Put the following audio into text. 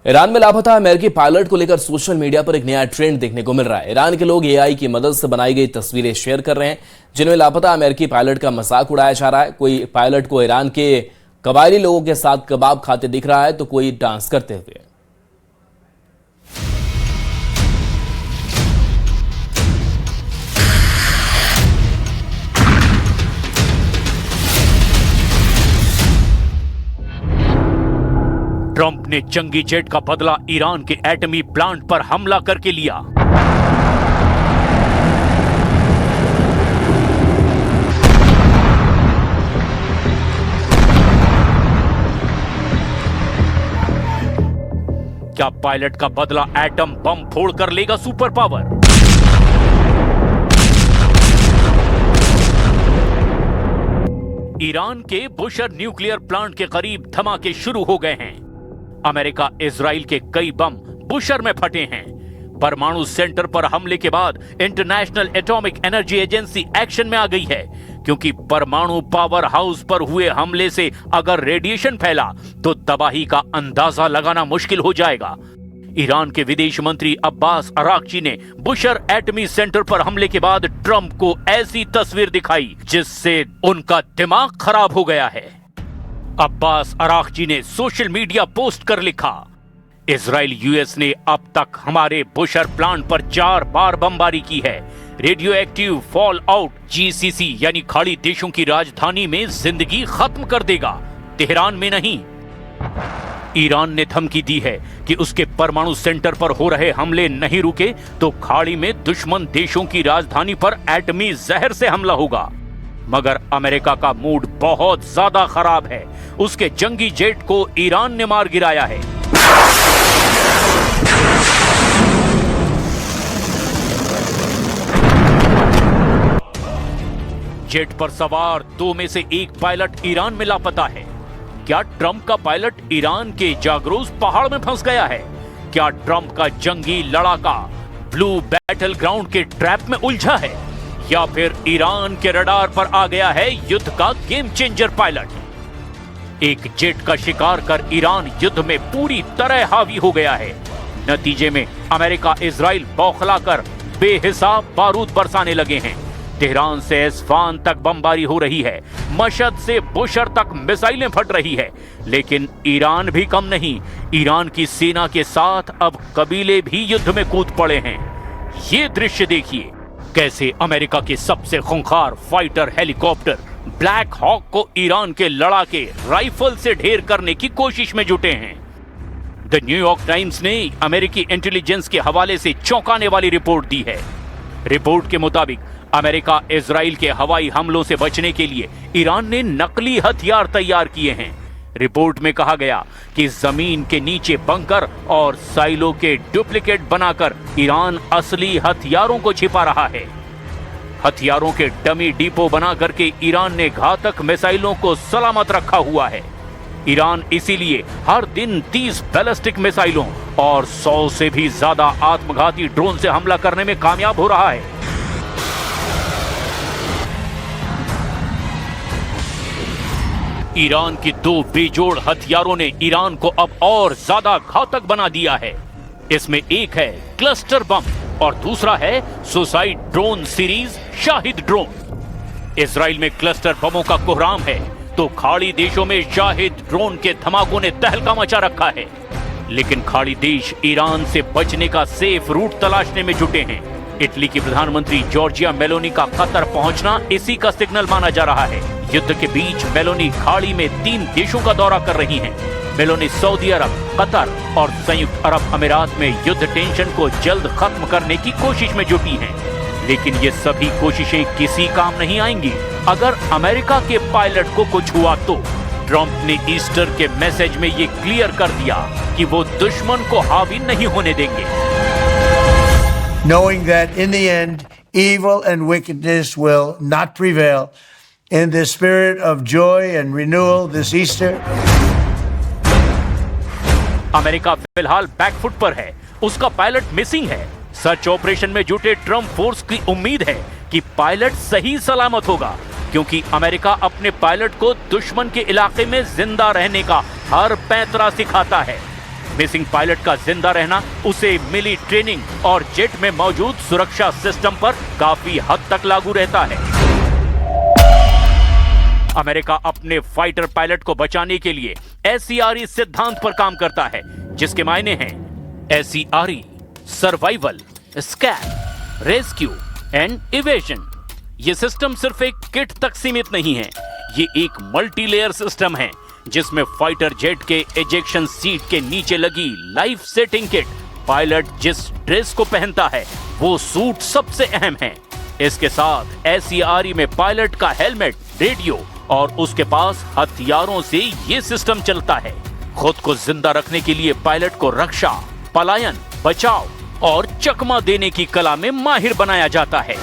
Iran में लापता अमेरिकी पायलट को लेकर सोशल मीडिया पर एक नया ट्रेंड देखने को मिल रहा है। ईरान के लोग एआई की मदद से बनाई गई तस्वीरें शेयर कर रहे हैं जिनमें लापता अमेरिकी पायलट का मजाक उड़ाया जा रहा है। कोई पायलट को ईरान के कबायली लोगों के साथ कबाब खाते दिख रहा है तो कोई डांस करते हुए। ट्रंप ने जंगी जेट का बदला ईरान के एटमी प्लांट पर हमला करके लिया। क्या पायलट का बदला एटम बम फोड़कर लेगा सुपर पावर? ईरान के बुशर न्यूक्लियर प्लांट के करीब धमाके शुरू हो गए हैं। अमेरिका इजराइल के कई बम बुशर में फटे हैं। परमाणु सेंटर पर हमले के बाद international atomic energy agency action में आ गई है, क्योंकि परमाणु पावर हाउस पर हुए हमले से अगर रेडिएशन फैला तो तबाही का अंदाजा लगाना मुश्किल हो जाएगा। ईरान के विदेश मंत्री अब्बास अराक्ची ने बुशर एटमी सेंटर पर हमले के बाद ट्रंप को ऐसी तस्वीर दिखाई जिससे उनका दिमाग खराब हो गया है। अब्बास अराक्ची ने सोशल मीडिया पोस्ट कर लिखा, इजराइल यूएस ने अब तक हमारे बुशर प्लांट पर 4 बार बमबारी की है। Radio active fall out GCC यानी खाड़ी देशों की राजधानी में जिंदगी खत्म कर देगा, तेहरान में नहीं। ईरान ने धमकी दी है कि उसके परमाणु सेंटर पर हो रहे हमले नहीं रुके तो खाड़ी में दुश्मन देशों की राजधानी पर एटमी जहर से हमला होगा। मगर अमेरिका का मूड बहुत ज्यादा खराब है। उसके जंगी जेट को ईरान ने मार गिराया है। जेट पर सवार 2 में से 1 पायलट ईरान में लापता है। क्या ट्रंप का पायलट ईरान के जागरोस पहाड़ में फंस गया है? क्या ट्रंप का जंगी लड़ाका ब्लू बैटल ग्राउंड के ट्रैप में उलझा है? या फिर ईरान के रडार पर आ गया है युद्ध का गेम चेंजर पायलट? एक जेट का शिकार कर ईरान युद्ध में पूरी तरह हावी हो गया है। नतीजे में अमेरिका इजराइल बौखलाकर बेहिसाब बारूद बरसाने लगे हैं। तेहरान से इस्फान तक बमबारी हो रही है। मशहद से बुशर तक मिसाइलें फट रही है। लेकिन ईरान भी कम नहीं। ईरान की सेना के साथ अब कबीले भी युद्ध में कूद पड़े हैं। ये दृश्य देखिए, कैसे अमेरिका के सबसे खूंखार फाइटर हेलीकॉप्टर ब्लैक हॉक को ईरान के लड़ाके राइफल से ढेर करने की कोशिश में जुटे हैं। द न्यूयॉर्क टाइम्स ने अमेरिकी इंटेलिजेंस के हवाले से चौंकाने वाली रिपोर्ट दी है। रिपोर्ट के मुताबिक अमेरिका इजराइल के हवाई हमलों से बचने के लिए ईरान ने नकली हथियार तैयार किए हैं। रिपोर्ट में कहा गया कि जमीन के नीचे बंकर और साइलो के डुप्लीकेट बनाकर ईरान असली हथियारों को छिपा रहा है। हथियारों के डमी डिपो बना करके ईरान ने घातक मिसाइलों को सलामत रखा हुआ है। ईरान इसीलिए हर दिन 30 बैलिस्टिक मिसाइलों और 100 से भी ज्यादा आत्मघाती ड्रोन से हमला करने में कामयाब हो रहा है। ईरान की 2 बेजोड़ हथियारों ने ईरान को अब और ज्यादा घातक बना दिया है। इसमें एक है क्लस्टर बम और दूसरा है suicide drone series Shahid drone. Israel में क्लस्टर बमों का कोहराम है तो खाड़ी देशों में शाहिद ड्रोन के धमाकों ने तहलका मचा रखा है। लेकिन खाड़ी देश ईरान से बचने का सेफ रूट तलाशने में जुटे हैं। इटली की प्रधानमंत्री जॉर्जिया मेलोनी का कतर पहुंचना इसी का सिग्नल माना जा रहा है। युद्ध के बीच मेलोनी खाड़ी में 3 देशों का दौरा कर रही हैं। मेलोनी सऊदी अरब, कतर और संयुक्त अरब अमीरात में युद्ध टेंशन को जल्द खत्म करने की कोशिश में जुटी हैं। लेकिन ये सभी कोशिशें किसी काम नहीं आएंगी अगर अमेरिका के पायलट को कुछ हुआ तो। ट्रंप ने ईस्टर के मैसेज में ये क्लियर कर दिया कि वो दुश्मन को हावी नहीं होने देंगे। Knowing that in the end, evil and wickedness will not prevail, in the spirit of joy and renewal this Easter. America फिलहाल बैकफुट पर है, उसका पायलट मिसिंग है। सर्च ऑपरेशन में जुटे ट्रंप फोर्स की उम्मीद है कि पायलट सही सलामत होगा, क्योंकि अमेरिका अपने पायलट को दुश्मन के इलाके में जिंदा रहने का हर पैंतरा सिखाता है। मिसिंग पायलट का जिंदा रहना उसे मिली ट्रेनिंग और जेट में मौजूद सुरक्षा सिस्टम पर काफी हद तक लागू रहता है। अमेरिका अपने फाइटर पायलट को बचाने के लिए SCRE सिद्धांत पर काम करता है, जिसके मायने हैं SCRE survival, scan, rescue and evasion. ये सिस्टम सिर्फ एक किट तक सीमित नहीं है, ये एक मल्टी लेयर सिस्टम है जिसमें फाइटर जेट के एजेक्शन सीट के नीचे लगी लाइफ सेटिंग किट, पायलट जिस ड्रेस को पहनता है वो सूट सबसे अहम है। इसके साथ SCRE में पायलट का हेलमेट, रेडियो और उसके पास हथियारों से ये सिस्टम चलता है। खुद को जिंदा रखने के लिए पायलट को रक्षा, पलायन, बचाव और चकमा देने की कला में माहिर बनाया जाता है।